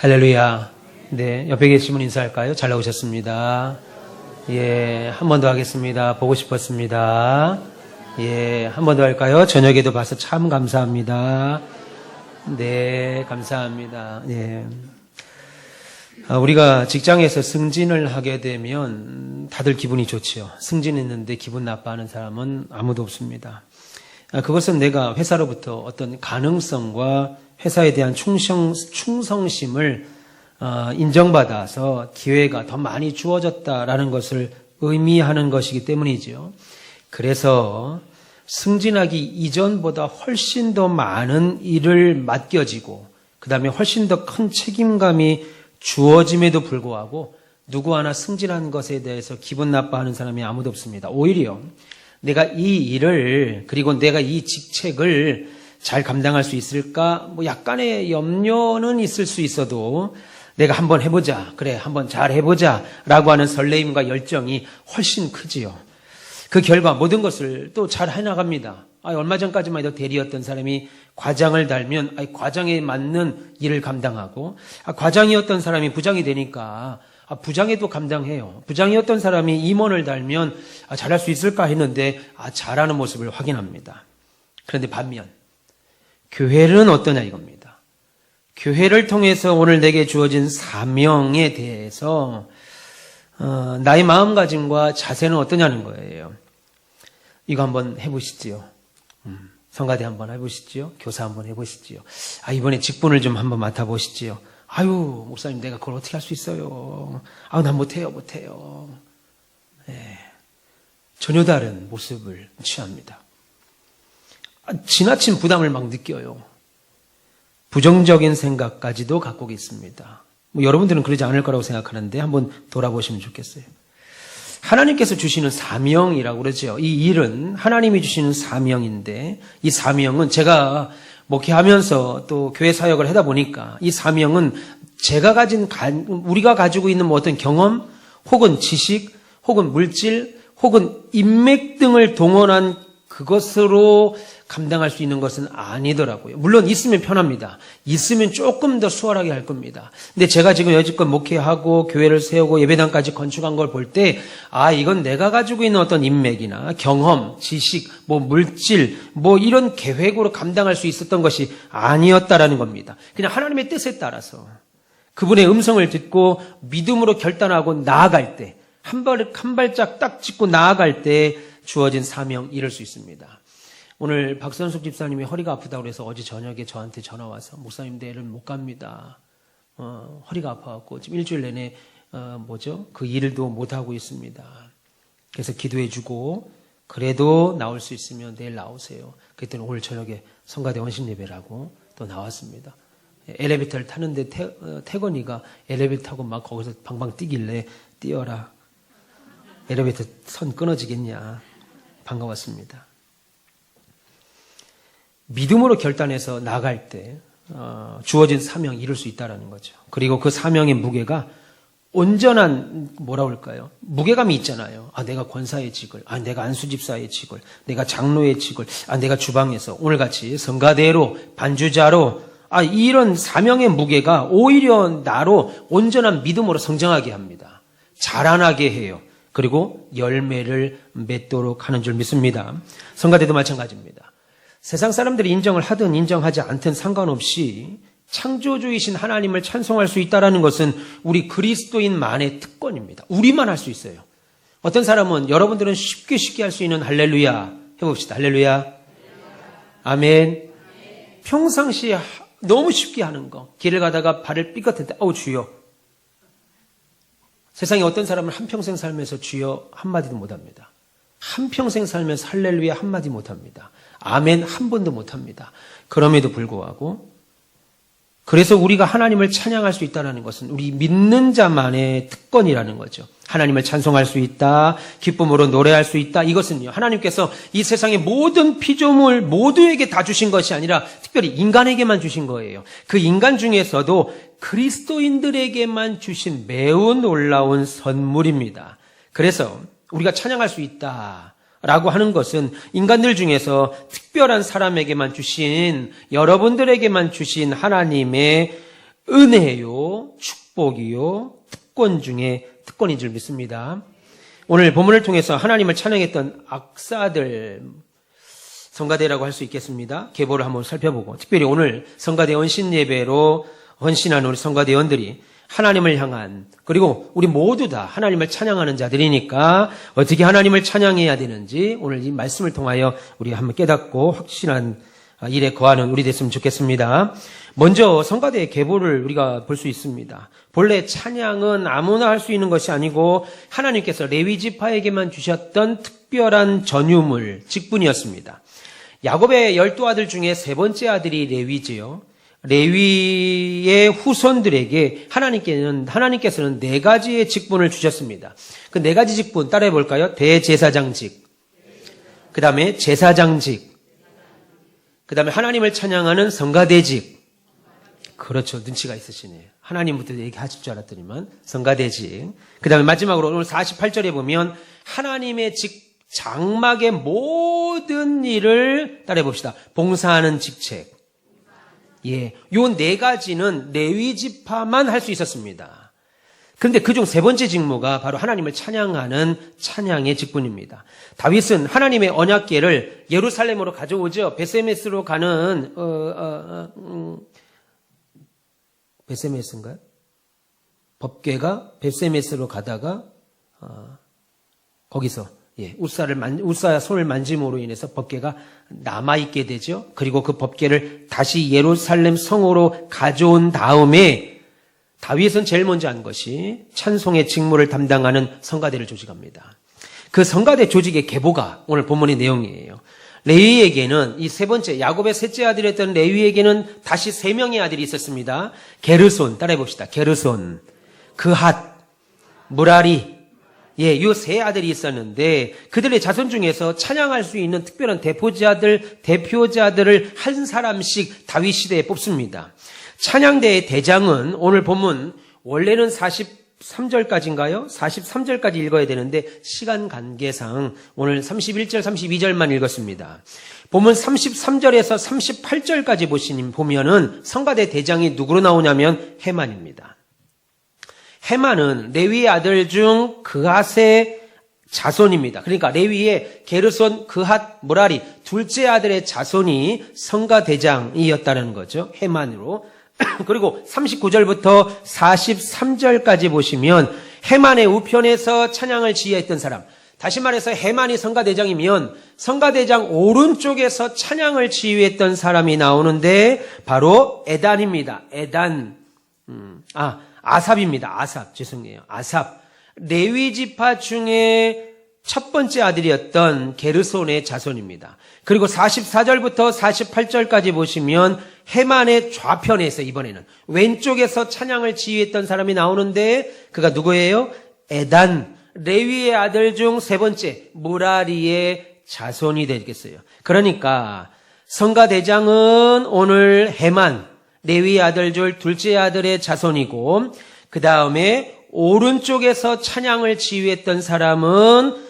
할렐루야. 네, 옆에 계신 분 인사할까요? 잘 나오셨습니다. 예, 한 번 더 하겠습니다. 보고 싶었습니다. 예, 한 번 더 할까요? 저녁에도 봐서 참 감사합니다. 네, 감사합니다. 예. 우리가 직장에서 승진을 하게 되면 다들 기분이 좋지요. 승진했는데 기분 나빠하는 사람은 아무도 없습니다. 그것은 내가 회사로부터 어떤 가능성과 회사에 대한 충성심을 인정받아서 기회가 더 많이 주어졌다라는 것을 의미하는 것이기 때문이죠. 그래서 승진하기 이전보다 훨씬 더 많은 일을 맡겨지고 그 다음에 훨씬 더 큰 책임감이 주어짐에도 불구하고 누구 하나 승진한 것에 대해서 기분 나빠하는 사람이 아무도 없습니다. 오히려 내가 이 일을 그리고 내가 이 직책을 잘 감당할 수 있을까? 약간의 염려는 있을 수 있어도 내가 한번 해보자. 그래, 한번 잘 해보자. 라고 하는 설레임과 열정이 훨씬 크지요. 그 결과 모든 것을 또 잘 해나갑니다. 얼마 전까지만 해도 대리였던 사람이 과장을 달면 과장에 맞는 일을 감당하고 과장이었던 사람이 부장이 되니까 부장에도 감당해요. 부장이었던 사람이 임원을 달면 잘할 수 있을까 했는데 잘하는 모습을 확인합니다. 그런데 반면 교회는 어떠냐 이겁니다. 교회를 통해서 오늘 내게 주어진 사명에 대해서 나의 마음가짐과 자세는 어떠냐는 거예요. 이거 한번 해보시지요. 성가대 한번 해보시지요. 교사 한번 해보시지요. 이번에 직분을 좀 한번 맡아보시지요. 목사님 내가 그걸 어떻게 할 수 있어요. 난 못해요. 네. 전혀 다른 모습을 취합니다. 지나친 부담을 막 느껴요. 부정적인 생각까지도 갖고 있습니다. 여러분들은 그러지 않을 거라고 생각하는데 한번 돌아보시면 좋겠어요. 하나님께서 주시는 사명이라고 그러죠. 이 일은 하나님이 주시는 사명인데 이 사명은 제가 목회하면서 또 교회 사역을 하다 보니까 이 사명은 우리가 가지고 있는 어떤 경험 혹은 지식 혹은 물질 혹은 인맥 등을 동원한 그것으로 감당할 수 있는 것은 아니더라고요. 물론 있으면 편합니다. 있으면 조금 더 수월하게 할 겁니다. 근데 제가 지금 여지껏 목회하고 교회를 세우고 예배당까지 건축한 걸 볼 때 이건 내가 가지고 있는 어떤 인맥이나 경험, 지식, 물질, 이런 계획으로 감당할 수 있었던 것이 아니었다라는 겁니다. 그냥 하나님의 뜻에 따라서 그분의 음성을 듣고 믿음으로 결단하고 나아갈 때 한 발짝 딱 짚고 나아갈 때 주어진 사명 이룰 수 있습니다. 오늘 박선숙 집사님이 허리가 아프다고 해서 어제 저녁에 저한테 전화 와서 목사님 내일 못 갑니다. 허리가 아파갖고 지금 일주일 내내 그 일도 못 하고 있습니다. 그래서 기도해주고 그래도 나올 수 있으면 내일 나오세요. 그랬더니 오늘 저녁에 성가대 원신 예배라고 또 나왔습니다. 엘리베이터를 타는데 태건이가 엘리베이터 타고 막 거기서 방방 뛰길래 뛰어라. 엘리베이터 선 끊어지겠냐. 반가웠습니다. 믿음으로 결단해서 나갈 때 주어진 사명 이룰 수 있다는 거죠. 그리고 그 사명의 무게가 온전한 무게감이 있잖아요. 내가 권사의 직을, 내가 안수집사의 직을, 내가 장로의 직을, 내가 주방에서 오늘같이 성가대로 반주자로 이런 사명의 무게가 오히려 나로 온전한 믿음으로 성장하게 합니다. 자라나게 해요. 그리고 열매를 맺도록 하는 줄 믿습니다. 성가대도 마찬가지입니다. 세상 사람들이 인정을 하든 인정하지 않든 상관없이 창조주이신 하나님을 찬송할 수 있다는 것은 우리 그리스도인만의 특권입니다. 우리만 할 수 있어요. 어떤 사람은 여러분들은 쉽게 할 수 있는 할렐루야 해봅시다. 할렐루야. 아멘. 평상시에 너무 쉽게 하는 거. 길을 가다가 발을 삐끗할 때 주여. 세상에 어떤 사람은 한평생 살면서 주여 한마디도 못합니다. 한평생 살면서 할렐루야 한마디 못합니다. 아멘 한 번도 못합니다. 그럼에도 불구하고 그래서 우리가 하나님을 찬양할 수 있다는 것은 우리 믿는 자만의 특권이라는 거죠. 하나님을 찬송할 수 있다. 기쁨으로 노래할 수 있다. 이것은요. 하나님께서 이 세상의 모든 피조물 모두에게 다 주신 것이 아니라 특별히 인간에게만 주신 거예요. 그 인간 중에서도 그리스도인들에게만 주신 매우 놀라운 선물입니다. 그래서 우리가 찬양할 수 있다라고 하는 것은 인간들 중에서 특별한 사람에게만 주신 여러분들에게만 주신 하나님의 은혜요, 축복이요, 특권 중에 특권인 줄 믿습니다. 오늘 본문을 통해서 하나님을 찬양했던 악사들 성가대라고 할 수 있겠습니다. 계보를 한번 살펴보고, 특별히 오늘 성가대 헌신 예배로 헌신한 우리 성가대원들이 하나님을 향한, 그리고 우리 모두 다 하나님을 찬양하는 자들이니까 어떻게 하나님을 찬양해야 되는지 오늘 이 말씀을 통하여 우리 한번 깨닫고 확신한 일에 거하는 우리 됐으면 좋겠습니다. 먼저 성가대의 계보를 우리가 볼 수 있습니다. 본래 찬양은 아무나 할 수 있는 것이 아니고 하나님께서 레위 지파에게만 주셨던 특별한 전유물, 직분이었습니다. 야곱의 12아들 중에 세 번째 아들이 레위지요. 레위의 후손들에게 하나님께서는 네 가지의 직분을 주셨습니다. 그 네 가지 직분 따라해 볼까요? 대제사장직, 그 다음에 제사장직, 그 다음에 하나님을 찬양하는 성가대직. 그렇죠. 눈치가 있으시네요. 하나님부터 얘기하실 줄 알았더니만 성가대직. 그 다음에 마지막으로 오늘 48절에 보면 하나님의 장막의 모든 일을 따라해 봅시다. 봉사하는 직책. 예, 요 네 가지는 레위 지파만 할 수 있었습니다. 그런데 그중 세 번째 직무가 바로 하나님을 찬양하는 찬양의 직분입니다. 다윗은 하나님의 언약궤를 예루살렘으로 가져오죠. 베세메스로 가는 베세메스인가요? 법궤가 베세메스로 가다가 거기서 우사 손을 만짐으로 인해서 법궤가 남아있게 되죠. 그리고 그 법궤를 다시 예루살렘 성으로 가져온 다음에 다윗은 제일 먼저 한 것이 찬송의 직무를 담당하는 성가대를 조직합니다. 그 성가대 조직의 계보가 오늘 본문의 내용이에요. 레위에게는 이 세 번째 야곱의 셋째 아들이었던 레위에게는 다시 세 명의 아들이 있었습니다. 게르손, 따라해 봅시다. 게르손, 그핫, 무라리. 예, 요 세 아들이 있었는데 그들의 자손 중에서 찬양할 수 있는 특별한 대표자들을 한 사람씩 다윗 시대에 뽑습니다. 찬양대의 대장은 오늘 본문 원래는 43절까지인가요? 43절까지 읽어야 되는데 시간 관계상 오늘 31절, 32절만 읽었습니다. 본문 33절에서 38절까지 보면은 성가대 대장이 누구로 나오냐면 헤만입니다. 헤만은 레위의 아들 중 그핫의 자손입니다. 그러니까 레위의 게르손, 그핫, 무라리 둘째 아들의 자손이 성가대장이었다는 거죠. 헤만으로. 그리고 39절부터 43절까지 보시면 헤만의 우편에서 찬양을 지휘했던 사람. 다시 말해서 헤만이 성가대장이면 성가대장 오른쪽에서 찬양을 지휘했던 사람이 나오는데 바로 에단입니다. 아삽입니다. 아삽. 레위 지파 중에 첫 번째 아들이었던 게르손의 자손입니다. 그리고 44절부터 48절까지 보시면 헤만의 좌편에서 이번에는 왼쪽에서 찬양을 지휘했던 사람이 나오는데 그가 누구예요? 에단, 레위의 아들 중 세 번째 무라리의 자손이 되겠어요. 그러니까 성가대장은 오늘 헤만, 레위의 아들 중 둘째 아들의 자손이고 그 다음에 오른쪽에서 찬양을 지휘했던 사람은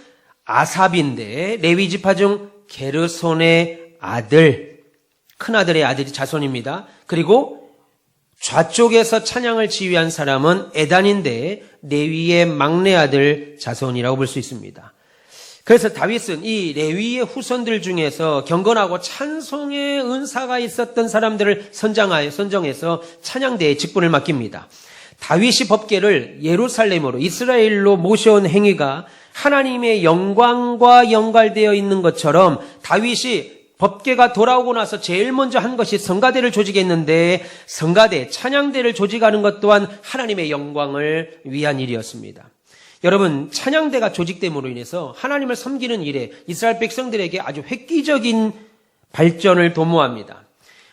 아삽인데 레위 지파 중 게르손의 아들, 큰아들의 아들이 자손입니다. 그리고 좌쪽에서 찬양을 지휘한 사람은 에단인데 레위의 막내 아들 자손이라고 볼 수 있습니다. 그래서 다윗은 이 레위의 후손들 중에서 경건하고 찬송의 은사가 있었던 사람들을 선정해서 찬양대의 직분을 맡깁니다. 다윗이 법궤를 예루살렘으로 이스라엘로 모셔온 행위가 하나님의 영광과 연관되어 있는 것처럼 다윗이 법궤가 돌아오고 나서 제일 먼저 한 것이 성가대를 조직했는데 성가대, 찬양대를 조직하는 것 또한 하나님의 영광을 위한 일이었습니다. 여러분, 찬양대가 조직됨으로 인해서 하나님을 섬기는 일에 이스라엘 백성들에게 아주 획기적인 발전을 도모합니다.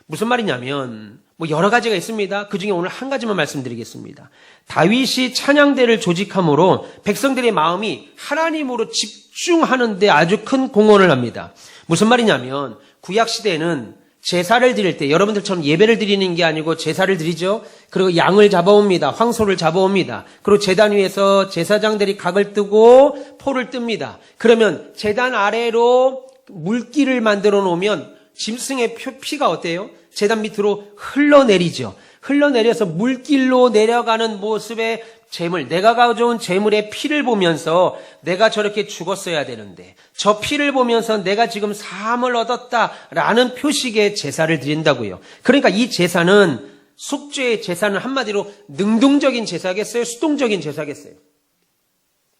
무슨 말이냐면 여러 가지가 있습니다. 그중에 오늘 한 가지만 말씀드리겠습니다. 다윗이 찬양대를 조직함으로 백성들의 마음이 하나님으로 집중하는 데 아주 큰 공헌을 합니다. 무슨 말이냐면 구약시대에는 제사를 드릴 때 여러분들처럼 예배를 드리는 게 아니고 제사를 드리죠. 그리고 양을 잡아옵니다. 황소를 잡아옵니다. 그리고 제단 위에서 제사장들이 각을 뜨고 포를 뜹니다. 그러면 제단 아래로 물길을 만들어 놓으면 짐승의 피가 어때요? 제단 밑으로 흘러내리죠. 흘러내려서 물길로 내려가는 모습의 재물, 내가 가져온 재물의 피를 보면서 내가 저렇게 죽었어야 되는데 저 피를 보면서 내가 지금 사함을 얻었다라는 표식의 제사를 드린다고요. 그러니까 이 제사는 속죄의 제사는 한마디로 능동적인 제사겠어요? 수동적인 제사겠어요?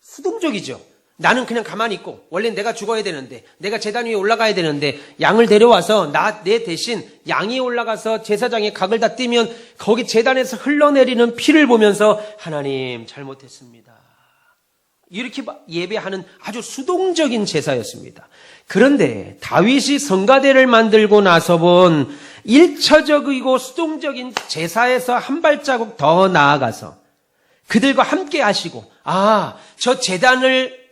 수동적이죠. 나는 그냥 가만히 있고 원래 내가 죽어야 되는데 내가 제단 위에 올라가야 되는데 양을 데려와서 내 대신 양이 올라가서 제사장의 각을 다 띄면 거기 제단에서 흘러내리는 피를 보면서 하나님 잘못했습니다. 이렇게 예배하는 아주 수동적인 제사였습니다. 그런데 다윗이 성가대를 만들고 나서 본 1차적이고 수동적인 제사에서 한 발자국 더 나아가서 그들과 함께 하시고 저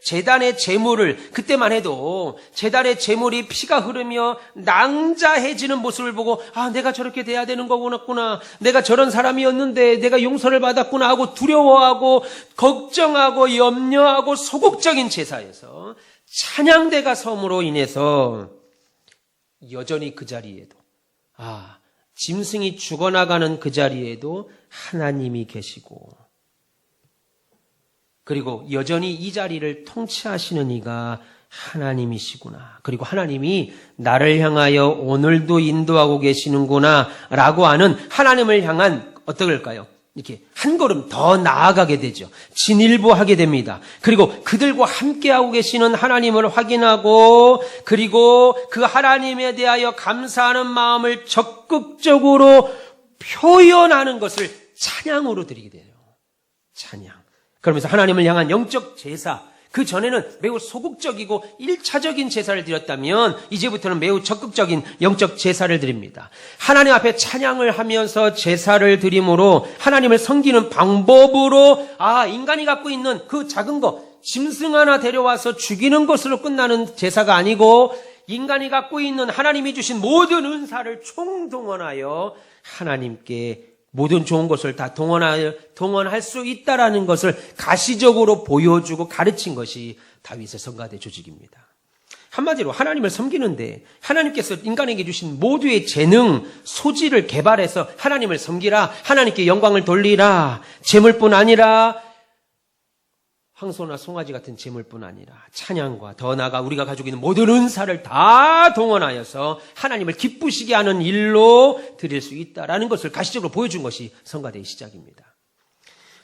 제단의 제물을 그때만 해도 제단의 제물이 피가 흐르며 낭자해지는 모습을 보고 내가 저렇게 돼야 되는 거구나. 내가 저런 사람이었는데 내가 용서를 받았구나 하고 두려워하고 걱정하고 염려하고 소극적인 제사에서 찬양대가 섬으로 인해서 여전히 그 자리에도 짐승이 죽어나가는 그 자리에도 하나님이 계시고 그리고 여전히 이 자리를 통치하시는 이가 하나님이시구나. 그리고 하나님이 나를 향하여 오늘도 인도하고 계시는구나 라고 하는 하나님을 향한 어떨까요? 이렇게 한 걸음 더 나아가게 되죠. 진일보하게 됩니다. 그리고 그들과 함께하고 계시는 하나님을 확인하고 그리고 그 하나님에 대하여 감사하는 마음을 적극적으로 표현하는 것을 찬양으로 드리게 돼요. 찬양. 그러면서 하나님을 향한 영적 제사, 그 전에는 매우 소극적이고 1차적인 제사를 드렸다면 이제부터는 매우 적극적인 영적 제사를 드립니다. 하나님 앞에 찬양을 하면서 제사를 드림으로 하나님을 섬기는 방법으로 인간이 갖고 있는 그 작은 것, 짐승 하나 데려와서 죽이는 것으로 끝나는 제사가 아니고 인간이 갖고 있는 하나님이 주신 모든 은사를 총동원하여 하나님께 모든 좋은 것을 다 동원할 수 있다라는 것을 가시적으로 보여주고 가르친 것이 다윗의 성가대 조직입니다. 한마디로 하나님을 섬기는데 하나님께서 인간에게 주신 모두의 재능, 소질을 개발해서 하나님을 섬기라, 하나님께 영광을 돌리라, 재물뿐 아니라 황소나 송아지 같은 재물뿐 아니라 찬양과 더 나아가 우리가 가지고 있는 모든 은사를 다 동원하여서 하나님을 기쁘시게 하는 일로 드릴 수 있다라는 것을 가시적으로 보여준 것이 성가대의 시작입니다.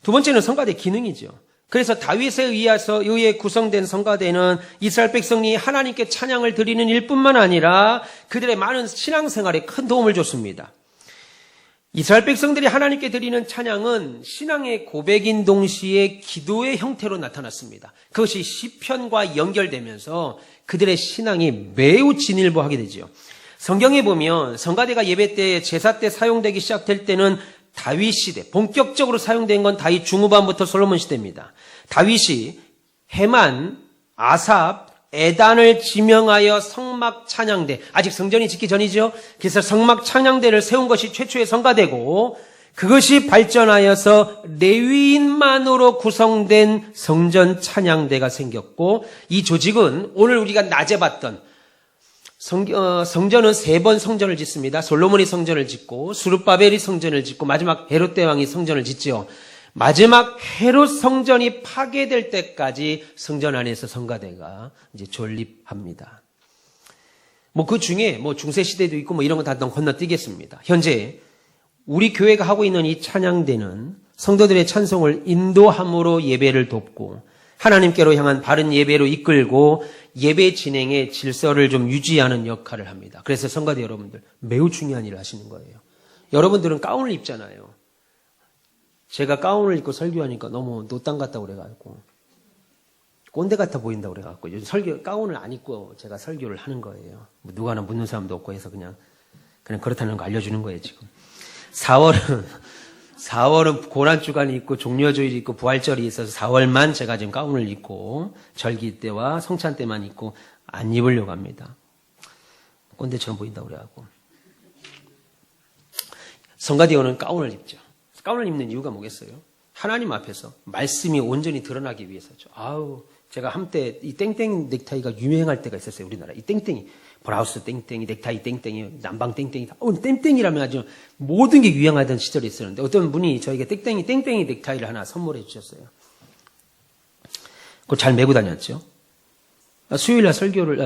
두 번째는 성가대 기능이죠. 그래서 다윗에 의해 구성된 성가대는 이스라엘 백성이 하나님께 찬양을 드리는 일뿐만 아니라 그들의 많은 신앙생활에 큰 도움을 줬습니다. 이스라엘 백성들이 하나님께 드리는 찬양은 신앙의 고백인 동시에 기도의 형태로 나타났습니다. 그것이 시편과 연결되면서 그들의 신앙이 매우 진일보하게 되죠. 성경에 보면 성가대가 예배 때 제사 때 사용되기 시작될 때는 다윗 시대, 본격적으로 사용된 건 다윗 중후반부터 솔로몬 시대입니다. 다윗이 헤만, 아삽, 에단을 지명하여 성막 찬양대, 아직 성전이 짓기 전이죠. 그래서 성막 찬양대를 세운 것이 최초의 성가대고 그것이 발전하여서 레위인만으로 구성된 성전 찬양대가 생겼고 이 조직은 오늘 우리가 낮에 봤던 성전은 3번 성전을 짓습니다. 솔로몬이 성전을 짓고 수르바벨이 성전을 짓고 마지막 헤롯 대왕이 성전을 짓죠. 마지막 헤롯 성전이 파괴될 때까지 성전 안에서 성가대가 이제 존립합니다. 그 중에 중세 시대도 있고 이런 거 다 건너뛰겠습니다. 현재 우리 교회가 하고 있는 이 찬양대는 성도들의 찬송을 인도함으로 예배를 돕고 하나님께로 향한 바른 예배로 이끌고 예배 진행의 질서를 좀 유지하는 역할을 합니다. 그래서 성가대 여러분들 매우 중요한 일을 하시는 거예요. 여러분들은 가운을 입잖아요. 제가 가운을 입고 설교하니까 너무 노땅 같다고 그래가지고 꼰대 같아 보인다고 그래가지고 요즘 가운을 안 입고 제가 설교를 하는 거예요. 누가 하나 묻는 사람도 없고 해서 그냥 그렇다는 거 알려주는 거예요 지금. 4월은 고난주간이 있고 종려주일이 있고 부활절이 있어서 4월만 제가 지금 가운을 입고 절기 때와 성찬 때만 입고 안 입으려고 합니다. 꼰대처럼 보인다고 그래가지고. 성가대원은 가운을 입죠. 가운을 입는 이유가 뭐겠어요? 하나님 앞에서 말씀이 온전히 드러나기 위해서죠. 제가 한때 이 땡땡 넥타이가 유행할 때가 있었어요. 우리나라 이 땡땡이 브라우스 땡땡이, 넥타이 땡땡이, 남방 땡땡이, 땡땡이라면 아주 모든 게 유행하던 시절이 있었는데 어떤 분이 저에게 땡땡이 넥타이를 하나 선물해 주셨어요. 그걸 잘 메고 다녔죠. 수요일날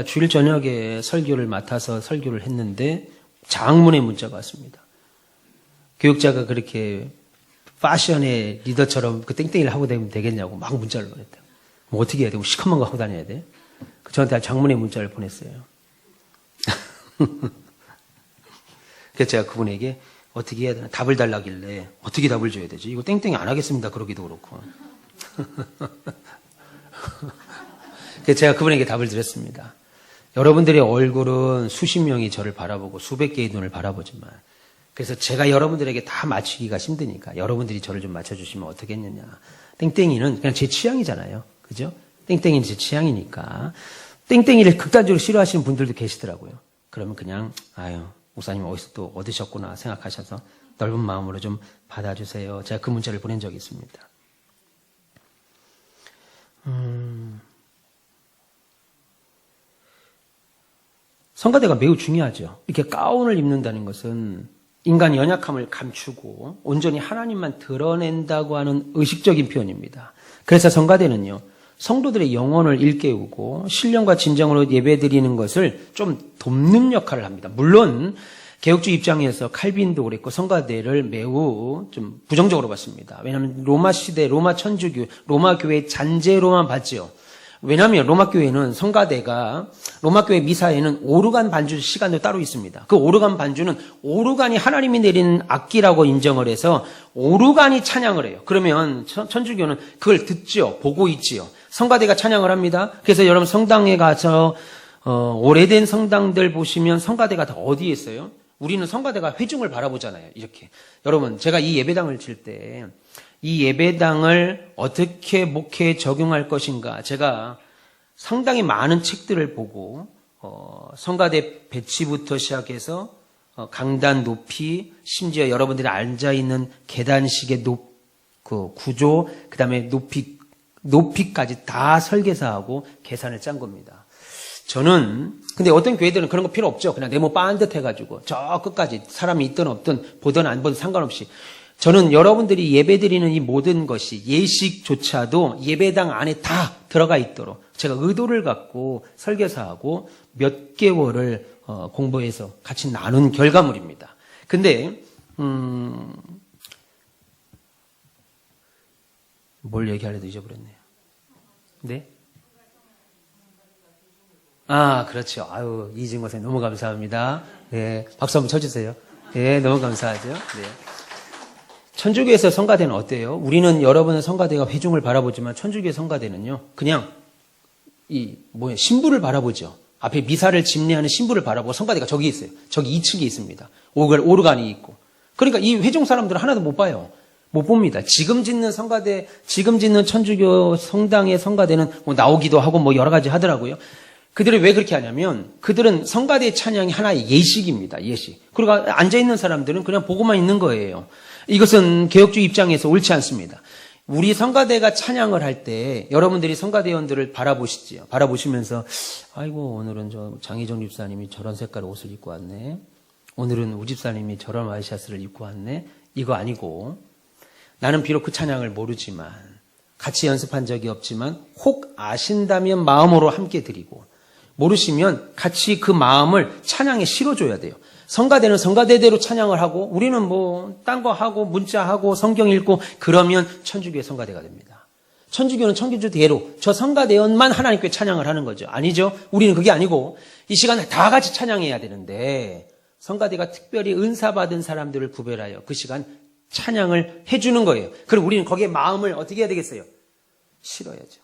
주일 저녁에 설교를 맡아서 설교를 했는데 장문의 문자가 왔습니다. 교육자가 그렇게 패션의 리더처럼 그 땡땡이를 하고 다니면 되겠냐고 막 문자를 보냈대요. 뭐 어떻게 해야 되고 시커먼 거 하고 다녀야 돼? 저한테 장문의 문자를 보냈어요. 그래서 제가 그분에게 어떻게 해야 되나 답을 달라길래 어떻게 답을 줘야 되지? 이거 땡땡이 안 하겠습니다. 그러기도 그렇고. 그래서 제가 그분에게 답을 드렸습니다. 여러분들의 얼굴은 수십 명이 저를 바라보고 수백 개의 눈을 바라보지만 그래서 제가 여러분들에게 다 맞추기가 힘드니까 여러분들이 저를 좀 맞춰주시면 어떻겠느냐. 땡땡이는 그냥 제 취향이잖아요. 그죠? 땡땡이는 제 취향이니까. 땡땡이를 극단적으로 싫어하시는 분들도 계시더라고요. 그러면 그냥 아유 목사님 어디서 또 얻으셨구나 생각하셔서 넓은 마음으로 좀 받아주세요. 제가 그 문자를 보낸 적이 있습니다. 성가대가 매우 중요하죠. 이렇게 가운을 입는다는 것은 인간 연약함을 감추고 온전히 하나님만 드러낸다고 하는 의식적인 표현입니다. 그래서 성가대는요. 성도들의 영혼을 일깨우고 신령과 진정으로 예배드리는 것을 좀 돕는 역할을 합니다. 물론 개혁주의 입장에서 칼빈도 그랬고 성가대를 매우 좀 부정적으로 봤습니다. 왜냐하면 로마 시대 로마 천주교 로마 교회 잔재로만 봤죠. 왜냐하면 로마 교회는 성가대가 로마 교회 미사에는 오르간 반주 시간도 따로 있습니다. 그 오르간 반주는 오르간이 하나님이 내리는 악기라고 인정을 해서 오르간이 찬양을 해요. 그러면 천주교는 그걸 듣죠. 보고 있지요. 성가대가 찬양을 합니다. 그래서 여러분 성당에 가서 오래된 성당들 보시면 성가대가 다 어디에 있어요? 우리는 성가대가 회중을 바라보잖아요. 이렇게. 여러분 제가 이 예배당을 칠 때 이 예배당을 어떻게 목회에 적용할 것인가 제가 상당히 많은 책들을 보고 성가대 배치부터 시작해서 강단 높이 심지어 여러분들이 앉아있는 계단식의 그 구조 그 다음에 높이까지 다 설계사하고 계산을 짠 겁니다. 저는 근데 어떤 교회들은 그런 거 필요 없죠. 그냥 네모 반듯해가지고 저 끝까지 사람이 있든 없든 보든 안 보든 상관없이 저는 여러분들이 예배드리는 이 모든 것이 예식조차도 예배당 안에 다 들어가 있도록 제가 의도를 갖고 설계사하고 몇 개월을 공부해서 같이 나눈 결과물입니다. 근데 뭘 얘기하려도 잊어버렸네요. 네? 아, 그렇죠. 아유, 이진거 선생님 너무 감사합니다. 네, 박수 한번 쳐주세요. 네, 너무 감사하죠. 네. 천주교에서 성가대는 어때요? 우리는 여러분의 성가대가 회중을 바라보지만 천주교의 성가대는요, 그냥 신부를 바라보죠. 앞에 미사를 집례하는 신부를 바라보고 성가대가 저기 있어요. 저기 2층에 있습니다. 오르간이 있고. 그러니까 이 회중 사람들은 하나도 못 봐요. 못 봅니다. 지금 짓는 성가대, 지금 짓는 천주교 성당의 성가대는 뭐 나오기도 하고 뭐 여러 가지 하더라고요. 그들이 왜 그렇게 하냐면 그들은 성가대 찬양이 하나의 예식입니다. 예식. 그리고 앉아있는 사람들은 그냥 보고만 있는 거예요. 이것은 개혁주의 입장에서 옳지 않습니다. 우리 성가대가 찬양을 할 때 여러분들이 성가대원들을 바라보시지요. 바라보시면서 아이고 오늘은 저 장희정 집사님이 저런 색깔의 옷을 입고 왔네. 오늘은 우 집사님이 저런 와이셔츠를 입고 왔네. 이거 아니고 나는 비록 그 찬양을 모르지만 같이 연습한 적이 없지만 혹 아신다면 마음으로 함께 드리고 모르시면 같이 그 마음을 찬양에 실어줘야 돼요. 성가대는 성가대대로 찬양을 하고 우리는 뭐 딴 거 하고 문자하고 성경 읽고 그러면 천주교의 성가대가 됩니다. 천주교는 천주교대로 저 성가대원만 하나님께 찬양을 하는 거죠. 아니죠. 우리는 그게 아니고 이 시간에 다 같이 찬양해야 되는데 성가대가 특별히 은사받은 사람들을 구별하여 그 시간 찬양을 해주는 거예요. 그럼 우리는 거기에 마음을 어떻게 해야 되겠어요? 실어야죠.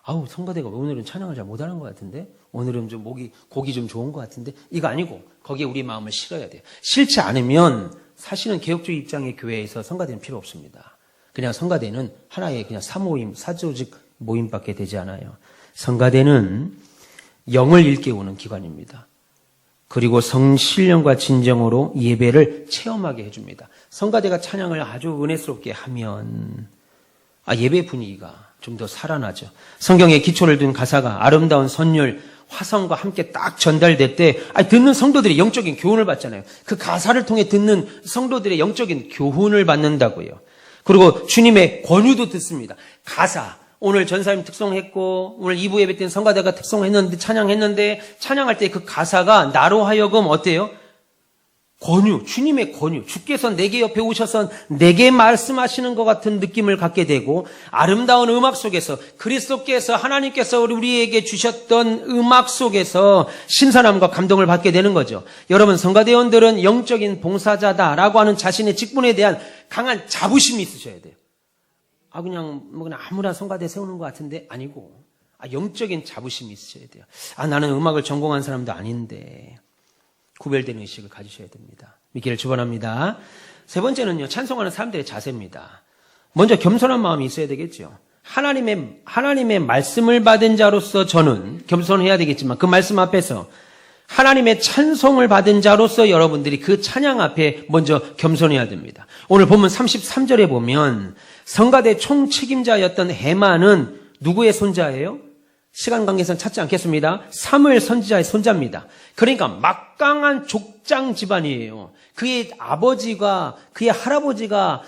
아우 성가대가 오늘은 찬양을 잘 못하는 것 같은데 오늘은 좀 곡이 좀 좋은 것 같은데 이거 아니고 거기에 우리 마음을 실어야 돼요. 싫지 않으면 사실은 개혁주의 입장의 교회에서 성가대는 필요 없습니다. 그냥 성가대는 하나의 그냥 사모임, 사조직 모임밖에 되지 않아요. 성가대는 영을 일깨우는 기관입니다. 그리고 성신령과 진정으로 예배를 체험하게 해줍니다. 성가대가 찬양을 아주 은혜스럽게 하면 예배 분위기가 좀 더 살아나죠. 성경에 기초를 둔 가사가 아름다운 선율, 화성과 함께 딱 전달될 때, 듣는 성도들이 영적인 교훈을 받잖아요. 그 가사를 통해 듣는 성도들의 영적인 교훈을 받는다고요. 그리고 주님의 권유도 듣습니다. 가사. 오늘 전사님 특송했고, 오늘 2부 예배 때는 성가대가 특송했는데, 찬양했는데, 찬양할 때 그 가사가 나로 하여금 어때요? 권유, 주님의 권유, 주께서 내게 옆에 오셔서 내게 말씀하시는 것 같은 느낌을 갖게 되고, 아름다운 음악 속에서 그리스도께서 하나님께서 우리에게 주셨던 음악 속에서 신선함과 감동을 받게 되는 거죠. 여러분, 성가대원들은 영적인 봉사자다라고 하는 자신의 직분에 대한 강한 자부심이 있으셔야 돼요. 그냥 아무나 성가대 세우는 것 같은데 아니고, 영적인 자부심이 있으셔야 돼요. 나는 음악을 전공한 사람도 아닌데. 구별되는 의식을 가지셔야 됩니다. 믿기를 축원합니다. 세 번째는요, 찬송하는 사람들의 자세입니다. 먼저 겸손한 마음이 있어야 되겠죠. 하나님의 말씀을 받은 자로서 저는 겸손해야 되겠지만 그 말씀 앞에서 하나님의 찬송을 받은 자로서 여러분들이 그 찬양 앞에 먼저 겸손해야 됩니다. 오늘 본문 33절에 보면 성가대 총책임자였던 해만은 누구의 손자예요? 시간 관계상 찾지 않겠습니다. 사무엘 선지자의 손자입니다. 그러니까 막강한 족장 집안이에요. 그의 아버지가 그의 할아버지가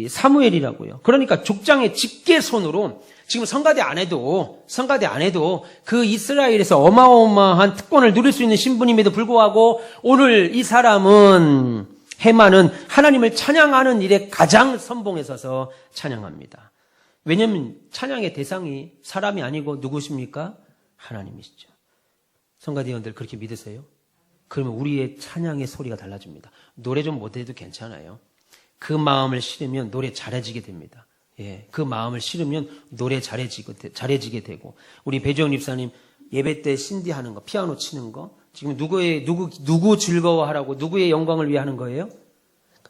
사무엘이라고요. 그러니까 족장의 직계손으로 지금 성가대 안에도 그 이스라엘에서 어마어마한 특권을 누릴 수 있는 신분임에도 불구하고 오늘 이 사람은 해만은 하나님을 찬양하는 일에 가장 선봉에 서서 찬양합니다. 왜냐하면 찬양의 대상이 사람이 아니고 누구십니까? 하나님이시죠. 성가대원들 그렇게 믿으세요? 그러면 우리의 찬양의 소리가 달라집니다. 노래 좀 못해도 괜찮아요. 그 마음을 실으면 노래 잘해지게 됩니다. 그 마음을 실으면 노래 잘해지게 되고, 우리 배지영 집사님 예배 때 신디 하는 거, 피아노 치는 거, 지금 누구 즐거워하라고, 누구의 영광을 위해 하는 거예요?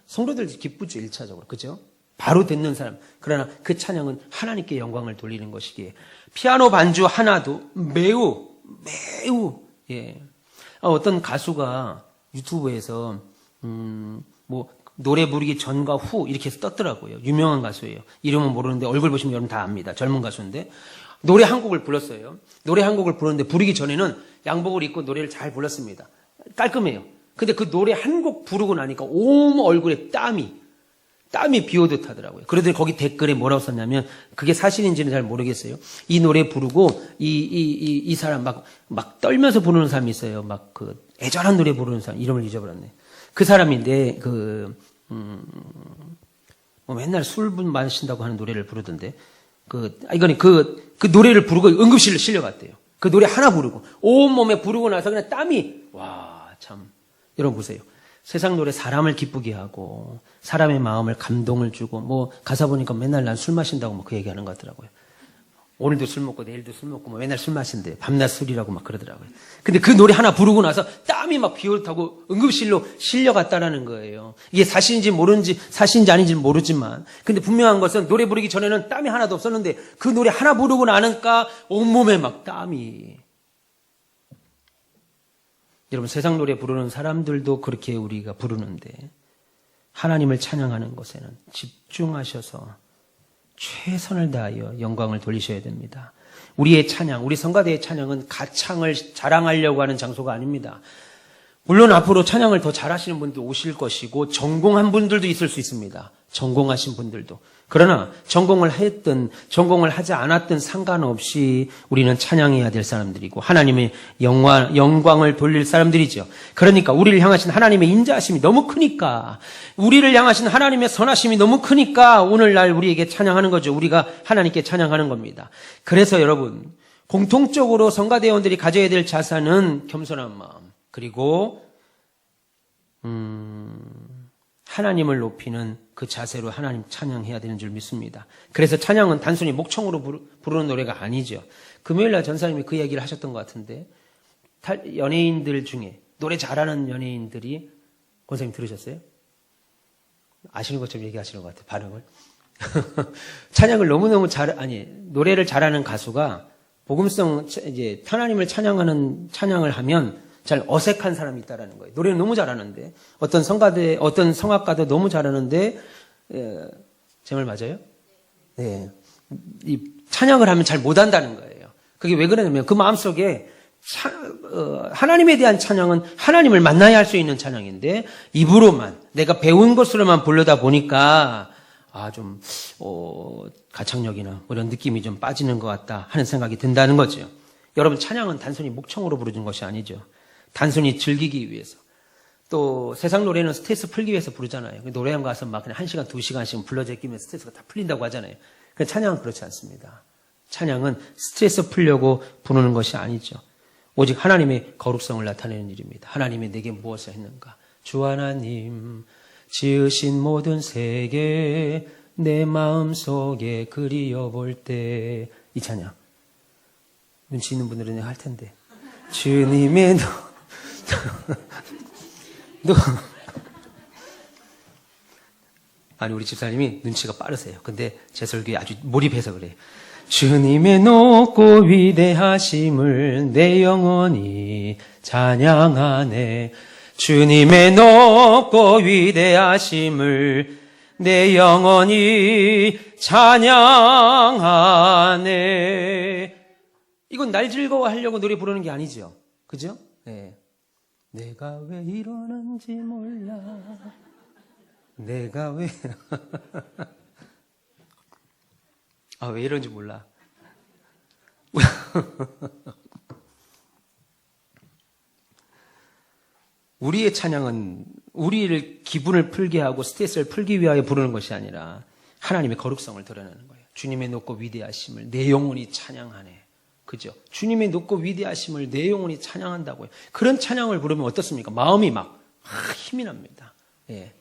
성도들 기쁘죠, 1차적으로. 그죠? 바로 듣는 사람. 그러나 그 찬양은 하나님께 영광을 돌리는 것이기에 피아노 반주 하나도 매우 어떤 가수가 유튜브에서 노래 부르기 전과 후 이렇게 해서 떴더라고요. 유명한 가수예요. 이름은 모르는데 얼굴 보시면 여러분 다 압니다. 젊은 가수인데 노래 한 곡을 불렀어요. 노래 한 곡을 부르는데 부르기 전에는 양복을 입고 노래를 잘 불렀습니다. 깔끔해요. 근데 그 노래 한 곡 부르고 나니까 온 얼굴에 땀이 비오듯 하더라고요. 그러더니 거기 댓글에 뭐라고 썼냐면, 그게 사실인지는 잘 모르겠어요. 이 노래 부르고, 이 사람 막 떨면서 부르는 사람이 있어요. 애절한 노래 부르는 사람, 이름을 잊어버렸네. 그 사람인데, 맨날 술 마신다고 하는 노래를 부르던데, 이거는 그 노래를 부르고 응급실로 실려갔대요. 그 노래 하나 부르고, 온몸에 부르고 나서 그냥 땀이, 여러분 보세요. 세상 노래 사람을 기쁘게 하고 사람의 마음을 감동을 주고 가사 보니까 맨날 난 술 마신다고 그 얘기하는 것 같더라고요. 오늘도 술 먹고 내일도 술 먹고 맨날 술 마신대. 밤낮 술이라고 그러더라고요. 근데 그 노래 하나 부르고 나서 땀이 비오듯하고 응급실로 실려갔다라는 거예요. 이게 사실인지 아닌지 모르지만, 근데 분명한 것은 노래 부르기 전에는 땀이 하나도 없었는데 그 노래 하나 부르고 나니까 온몸에 땀이. 여러분, 세상 노래 부르는 사람들도 그렇게 우리가 부르는데 하나님을 찬양하는 것에는 집중하셔서 최선을 다하여 영광을 돌리셔야 됩니다. 우리의 찬양, 우리 성가대의 찬양은 가창을 자랑하려고 하는 장소가 아닙니다. 물론 앞으로 찬양을 더 잘하시는 분도 오실 것이고 전공한 분들도 있을 수 있습니다. 전공하신 분들도. 그러나 전공을 했든 전공을 하지 않았든 상관없이 우리는 찬양해야 될 사람들이고 하나님의 영광을 돌릴 사람들이죠. 그러니까 우리를 향하신 하나님의 인자하심이 너무 크니까, 우리를 향하신 하나님의 선하심이 너무 크니까 오늘날 우리에게 찬양하는 거죠. 우리가 하나님께 찬양하는 겁니다. 그래서 여러분, 공통적으로 성가대원들이 가져야 될 자세는 겸손한 마음, 그리고 하나님을 높이는 그 자세로 하나님 찬양해야 되는 줄 믿습니다. 그래서 찬양은 단순히 목청으로 부르는 노래가 아니죠. 금요일날 전사님이 그 얘기를 하셨던 것 같은데, 연예인들 중에 노래 잘하는 연예인들이, 권사님 들으셨어요? 아시는 것처럼 얘기하시는 것 같아요, 반응을. 찬양을 너무너무 노래를 잘하는 가수가 복음성, 하나님을 찬양을 하면 잘 어색한 사람이 있다라는 거예요. 노래는 너무 잘하는데, 어떤 성악가도 너무 잘하는데, 제 말 맞아요? 네. 이 찬양을 하면 잘 못한다는 거예요. 그게 왜 그러냐면 그 마음속에 하나님에 대한 찬양은 하나님을 만나야 할 수 있는 찬양인데 입으로만 내가 배운 것으로만 부르다 보니까 좀 가창력이나 뭐 이런 느낌이 좀 빠지는 것 같다 하는 생각이 든다는 거죠. 여러분 찬양은 단순히 목청으로 부르는 것이 아니죠. 단순히 즐기기 위해서. 또 세상 노래는 스트레스 풀기 위해서 부르잖아요. 노래방 가서 막 그냥 1시간, 2시간씩 불러제끼면 스트레스가 다 풀린다고 하잖아요. 근데 찬양은 그렇지 않습니다. 찬양은 스트레스 풀려고 부르는 것이 아니죠. 오직 하나님의 거룩성을 나타내는 일입니다. 하나님이 내게 무엇을 했는가? 주 하나님 지으신 모든 세계 내 마음속에 그리워볼 때 이 찬양 눈치 있는 분들은 할 텐데 주님의 아니 우리 집사님이 눈치가 빠르세요. 근데 제 설교에 아주 몰입해서 그래요. 주님의 높고 위대하심을 내 영혼이 찬양하네. 주님의 높고 위대하심을 내 영혼이 찬양하네. 이건 날 즐거워하려고 노래 부르는 게 아니죠. 그죠? 네. 내가 왜 이러는지 몰라. 내가 왜 왜 이런지 몰라. 우리의 찬양은 우리를 기분을 풀게 하고 스트레스를 풀기 위하여 부르는 것이 아니라 하나님의 거룩성을 드러내는 거예요. 주님의 높고 위대하심을 내 영혼이 찬양하네. 그죠? 주님의 높고 위대하심을 내 영혼이 찬양한다고요. 그런 찬양을 부르면 어떻습니까? 마음이 막 힘이 납니다. 예.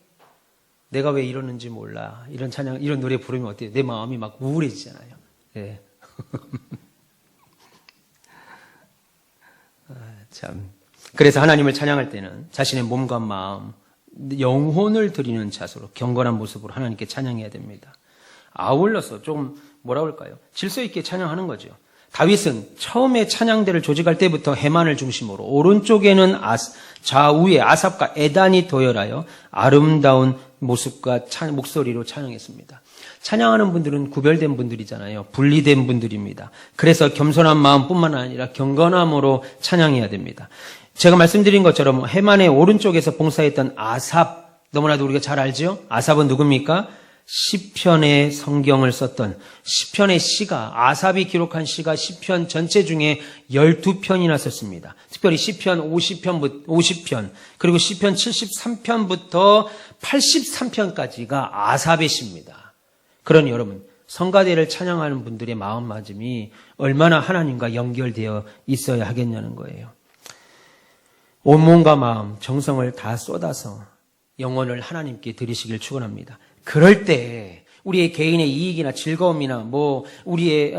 내가 왜 이러는지 몰라. 이런 찬양, 이런 노래 부르면 어때요? 내 마음이 막 우울해지잖아요. 예. 참. 그래서 하나님을 찬양할 때는 자신의 몸과 마음, 영혼을 드리는 자세로 경건한 모습으로 하나님께 찬양해야 됩니다. 아울러서 좀 뭐라 그럴까요? 질서 있게 찬양하는 거죠. 다윗은 처음에 찬양대를 조직할 때부터 해만을 중심으로 오른쪽에는 좌우에 아삽과 에단이 도열하여 아름다운 모습과 목소리로 찬양했습니다. 찬양하는 분들은 구별된 분들이잖아요. 분리된 분들입니다. 그래서 겸손한 마음뿐만 아니라 경건함으로 찬양해야 됩니다. 제가 말씀드린 것처럼 해만의 오른쪽에서 봉사했던 아삽, 너무나도 우리가 잘 알죠? 아삽은 누굽니까? 시편의 성경을 썼던 시편의 시가, 아삽이 기록한 시가 시편 전체 중에 12편이나 썼습니다. 특별히 시편 50편, 그리고 시편 73편부터 83편까지가 아삽의 시입니다. 그러니 여러분, 성가대를 찬양하는 분들의 마음가짐이 얼마나 하나님과 연결되어 있어야 하겠냐는 거예요. 온몸과 마음, 정성을 다 쏟아서 영혼을 하나님께 드리시길 축원합니다. 그럴 때 우리의 개인의 이익이나 즐거움이나 우리의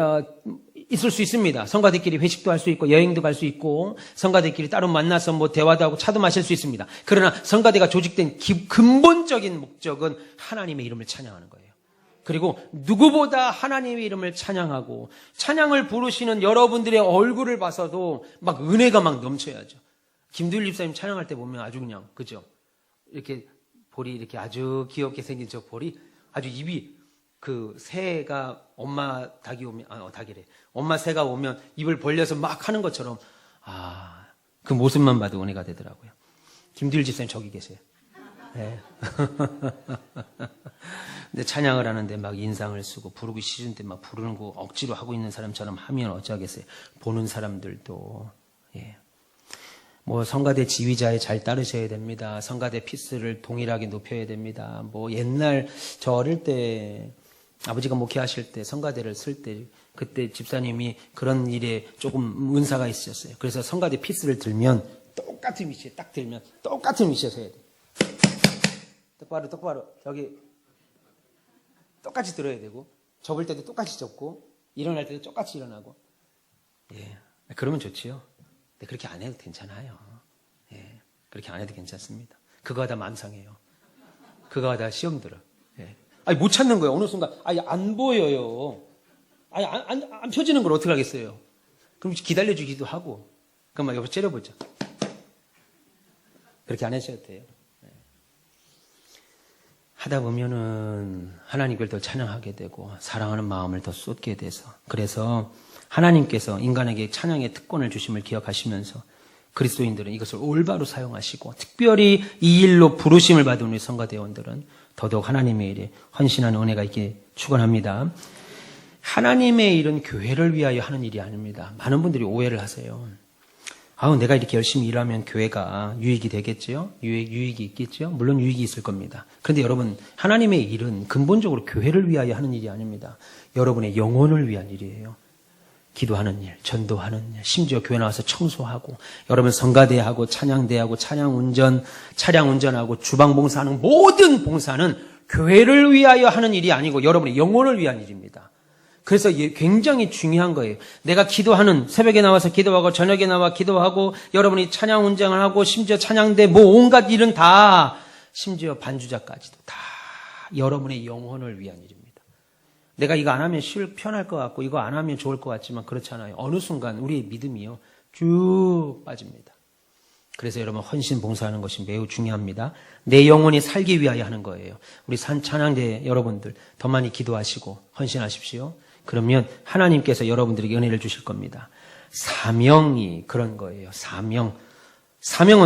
있을 수 있습니다. 성가대끼리 회식도 할 수 있고 여행도 갈 수 있고 성가대끼리 따로 만나서 대화도 하고 차도 마실 수 있습니다. 그러나 성가대가 조직된 근본적인 목적은 하나님의 이름을 찬양하는 거예요. 그리고 누구보다 하나님의 이름을 찬양하고 찬양을 부르시는 여러분들의 얼굴을 봐서도 막 은혜가 막 넘쳐야죠. 김두일 집사님 찬양할 때 보면 아주 그냥 그죠? 이렇게 볼이 이렇게 아주 귀엽게 생긴 저 볼이 아주 입이 새가 엄마 닭이 오면 닭이래. 엄마 새가 오면 입을 벌려서 막 하는 것처럼 그 모습만 봐도 은혜가 되더라고요. 김두일 집사님 저기 계세요. 네. 근데 찬양을 하는데 막 인상을 쓰고 부르기 싫은데 막 부르는 거 억지로 하고 있는 사람처럼 하면 어쩌겠어요. 보는 사람들도 성가대 지휘자에 잘 따르셔야 됩니다. 성가대 피스를 동일하게 높여야 됩니다. 옛날 저 어릴 때 아버지가 목회하실 때 성가대를 쓸 때 그때 집사님이 그런 일에 조금 은사가 있으셨어요. 그래서 성가대 피스를 들면 똑같은 위치에 딱 들면 똑같은 위치에서 해야 돼. 똑바로 저기 똑같이 들어야 되고 접을 때도 똑같이 접고 일어날 때도 똑같이 일어나고 그러면 좋지요. 근데 그렇게 안 해도 괜찮아요. 그렇게 안 해도 괜찮습니다. 그거 하다 맘상해요. 그거 하다 시험 들어. 못 찾는 거예요. 어느 순간 안 보여요. 안 펴지는 걸 어떻게 하겠어요. 그럼 기다려주기도 하고 그럼 여보 째려보자. 그렇게 안 하셔도 돼요. 하다 보면은 하나님을 더 찬양하게 되고 사랑하는 마음을 더 쏟게 돼서 그래서 하나님께서 인간에게 찬양의 특권을 주심을 기억하시면서 그리스도인들은 이것을 올바로 사용하시고 특별히 이 일로 부르심을 받은 우리 성가대원들은 더더욱 하나님의 일에 헌신하는 은혜가 있게 축원합니다. 하나님의 일은 교회를 위하여 하는 일이 아닙니다. 많은 분들이 오해를 하세요. 내가 이렇게 열심히 일하면 교회가 유익이 되겠지요? 유익이 있겠지요? 물론 유익이 있을 겁니다. 그런데 여러분, 하나님의 일은 근본적으로 교회를 위하여 하는 일이 아닙니다. 여러분의 영혼을 위한 일이에요. 기도하는 일, 전도하는 일, 심지어 교회 나와서 청소하고, 여러분 성가대하고, 찬양대하고, 차량 운전하고, 주방 봉사하는 모든 봉사는 교회를 위하여 하는 일이 아니고 여러분의 영혼을 위한 일입니다. 그래서 굉장히 중요한 거예요. 내가 기도하는, 새벽에 나와서 기도하고, 저녁에 나와 기도하고, 여러분이 찬양 운전을 하고, 심지어 찬양대, 온갖 일은 다, 심지어 반주자까지도 다 여러분의 영혼을 위한 일입니다. 내가 이거 안 하면 편할 것 같고, 이거 안 하면 좋을 것 같지만 그렇지 않아요. 어느 순간 우리의 믿음이요, 쭉 빠집니다. 그래서 여러분 헌신 봉사하는 것이 매우 중요합니다. 내 영혼이 살기 위하여 하는 거예요. 우리 찬양대 여러분들 더 많이 기도하시고 헌신하십시오. 그러면 하나님께서 여러분들에게 은혜를 주실 겁니다. 사명이 그런 거예요. 사명은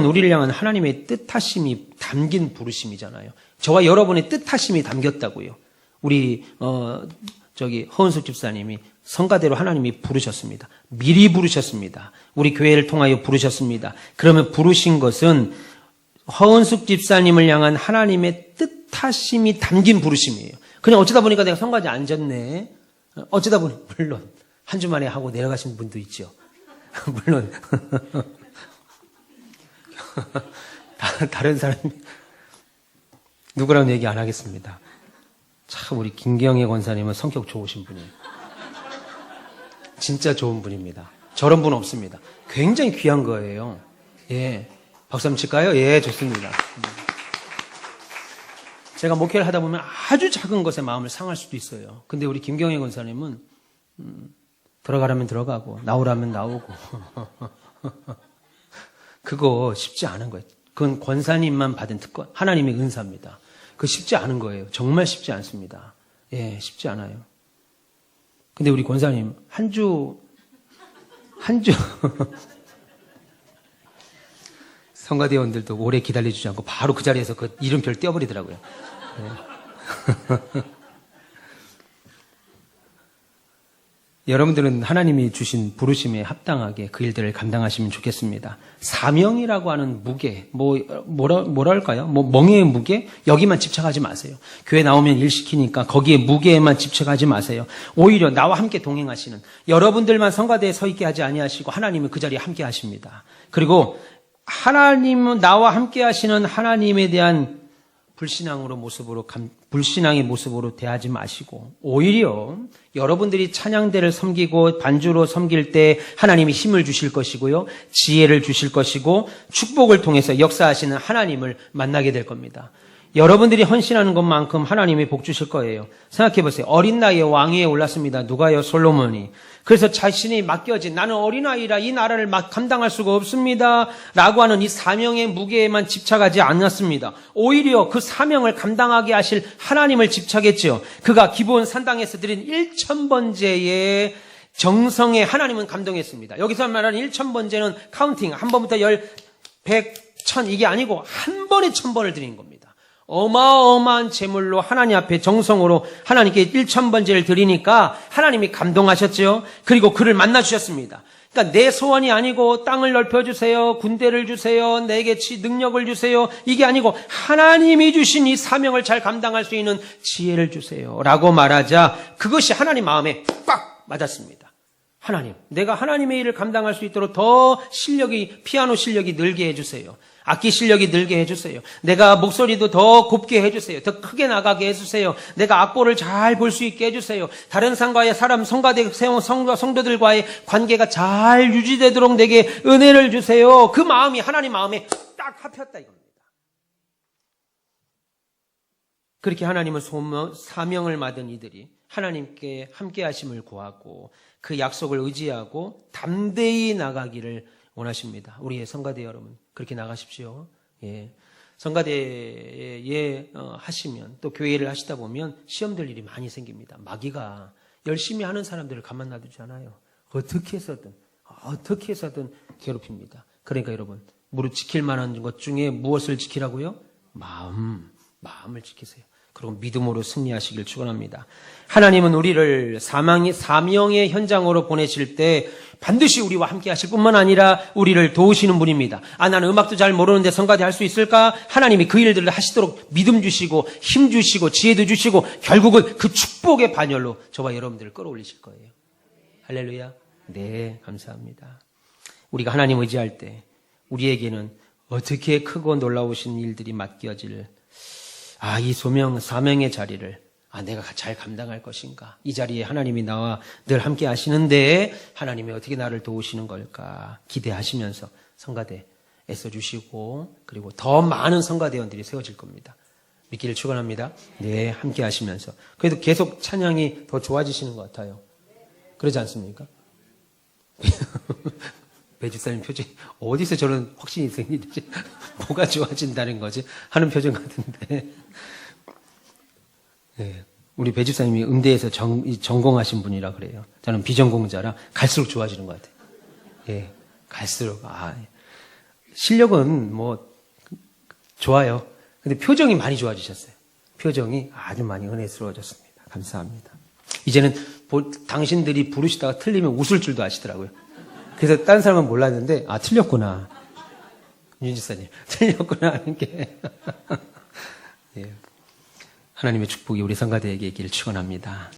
우리를 향한 하나님의 뜻하심이 담긴 부르심이잖아요. 저와 여러분의 뜻하심이 담겼다고요. 우리 허은숙 집사님이 성가대로 하나님이 부르셨습니다. 미리 부르셨습니다. 우리 교회를 통하여 부르셨습니다. 그러면 부르신 것은 허은숙 집사님을 향한 하나님의 뜻하심이 담긴 부르심이에요. 그냥 어쩌다 보니까 내가 성가대 앉았네. 어쩌다 보니 물론 한 주 만에 하고 내려가신 분도 있죠. 물론 다른 사람이 누구라는 얘기 안 하겠습니다. 참 우리 김경애 권사님은 성격 좋으신 분이에요. 진짜 좋은 분입니다. 저런 분 없습니다. 굉장히 귀한 거예요. 예, 박수 한번 칠까요? 예, 좋습니다. 제가 목회를 하다 보면 아주 작은 것에 마음을 상할 수도 있어요. 근데 우리 김경애 권사님은 들어가라면 들어가고 나오라면 나오고 그거 쉽지 않은 거예요. 그건 권사님만 받은 특권, 하나님의 은사입니다. 그거 쉽지 않은 거예요. 정말 쉽지 않습니다. 예, 쉽지 않아요. 근데 우리 권사님 한 주 성가대원들도 오래 기다려주지 않고 바로 그 자리에서 그 이름표를 떼어버리더라고요. 네. 여러분들은 하나님이 주신 부르심에 합당하게 그 일들을 감당하시면 좋겠습니다. 사명이라고 하는 무게, 뭐랄까요? 멍에의 무게? 여기만 집착하지 마세요. 교회 나오면 일 시키니까 거기에 무게에만 집착하지 마세요. 오히려 나와 함께 동행하시는 여러분들만 성가대에 서 있게 하지 아니하시고 하나님은 그 자리에 함께 하십니다. 그리고 하나님은 나와 함께 하시는 하나님에 대한 불신앙의 모습으로 대하지 마시고 오히려 여러분들이 찬양대를 섬기고 반주로 섬길 때 하나님이 힘을 주실 것이고요. 지혜를 주실 것이고 축복을 통해서 역사하시는 하나님을 만나게 될 겁니다. 여러분들이 헌신하는 것만큼 하나님이 복 주실 거예요. 생각해 보세요. 어린 나이에 왕위에 올랐습니다. 누가요? 솔로몬이. 그래서 자신이 맡겨진 나는 어린아이라 이 나라를 감당할 수가 없습니다. 라고 하는 이 사명의 무게에만 집착하지 않았습니다. 오히려 그 사명을 감당하게 하실 하나님을 집착했죠. 그가 기브온 산당에서 드린 1000번제의 정성에 하나님은 감동했습니다. 여기서 말하는 1000번제는 카운팅, 한 번부터 100, 1000 이게 아니고 한 번에 1000번을 드린 겁니다. 어마어마한 제물로 하나님 앞에 정성으로 하나님께 1000번제를 드리니까 하나님이 감동하셨죠. 그리고 그를 만나주셨습니다. 그러니까 내 소원이 아니고 땅을 넓혀주세요. 군대를 주세요. 내게 능력을 주세요. 이게 아니고 하나님이 주신 이 사명을 잘 감당할 수 있는 지혜를 주세요. 라고 말하자 그것이 하나님 마음에 꽉 맞았습니다. 하나님, 내가 하나님의 일을 감당할 수 있도록 더 피아노 실력이 늘게 해주세요. 악기 실력이 늘게 해주세요. 내가 목소리도 더 곱게 해주세요. 더 크게 나가게 해주세요. 내가 악보를 잘 볼 수 있게 해주세요. 다른 성가대 성도들과의 관계가 잘 유지되도록 내게 은혜를 주세요. 그 마음이 하나님 마음에 딱 합혔다 이겁니다. 그렇게 하나님은 사명을 받은 이들이 하나님께 함께 하심을 구하고 그 약속을 의지하고 담대히 나가기를 원하십니다. 우리의 성가대 여러분 그렇게 나가십시오. 예. 성가대에 하시면 또 교회를 하시다 보면 시험될 일이 많이 생깁니다. 마귀가 열심히 하는 사람들을 가만 놔두지 않아요. 어떻게 해서든 괴롭힙니다. 그러니까 여러분, 무릇 지킬 만한 것 중에 무엇을 지키라고요? 마음을 지키세요. 그리고 믿음으로 승리하시길 축원합니다. 하나님은 우리를 사명의 현장으로 보내실 때 반드시 우리와 함께 하실 뿐만 아니라 우리를 도우시는 분입니다. 나는 음악도 잘 모르는데 성가대 할 수 있을까? 하나님이 그 일들을 하시도록 믿음 주시고 힘 주시고 지혜도 주시고 결국은 그 축복의 반열로 저와 여러분들을 끌어올리실 거예요. 할렐루야. 네, 감사합니다. 우리가 하나님 의지할 때 우리에게는 어떻게 크고 놀라우신 일들이 맡겨질 이 사명의 자리를 내가 잘 감당할 것인가? 이 자리에 하나님이 나와 늘 함께 하시는데 하나님이 어떻게 나를 도우시는 걸까? 기대하시면서 성가대 애써주시고 그리고 더 많은 성가대원들이 세워질 겁니다. 믿기를 축원합니다. 네, 함께 하시면서 그래도 계속 찬양이 더 좋아지시는 것 같아요. 그러지 않습니까? 배집사님 표정이 어디서 저런 확신이 생기지? 뭐가 좋아진다는 거지? 하는 표정 같은데. 네, 우리 배집사님이 음대에서 전공하신 분이라 그래요. 저는 비전공자라 갈수록 좋아지는 것 같아요. 예, 갈수록. 실력은 좋아요. 근데 표정이 많이 좋아지셨어요. 표정이 아주 많이 은혜스러워졌습니다. 감사합니다. 이제는 당신들이 부르시다가 틀리면 웃을 줄도 아시더라고요. 그래서 다른 사람은 몰랐는데 틀렸구나. 윤지사님 틀렸구나 하는 게 예. 하나님의 축복이 우리 성가대에게 있기를 축원합니다.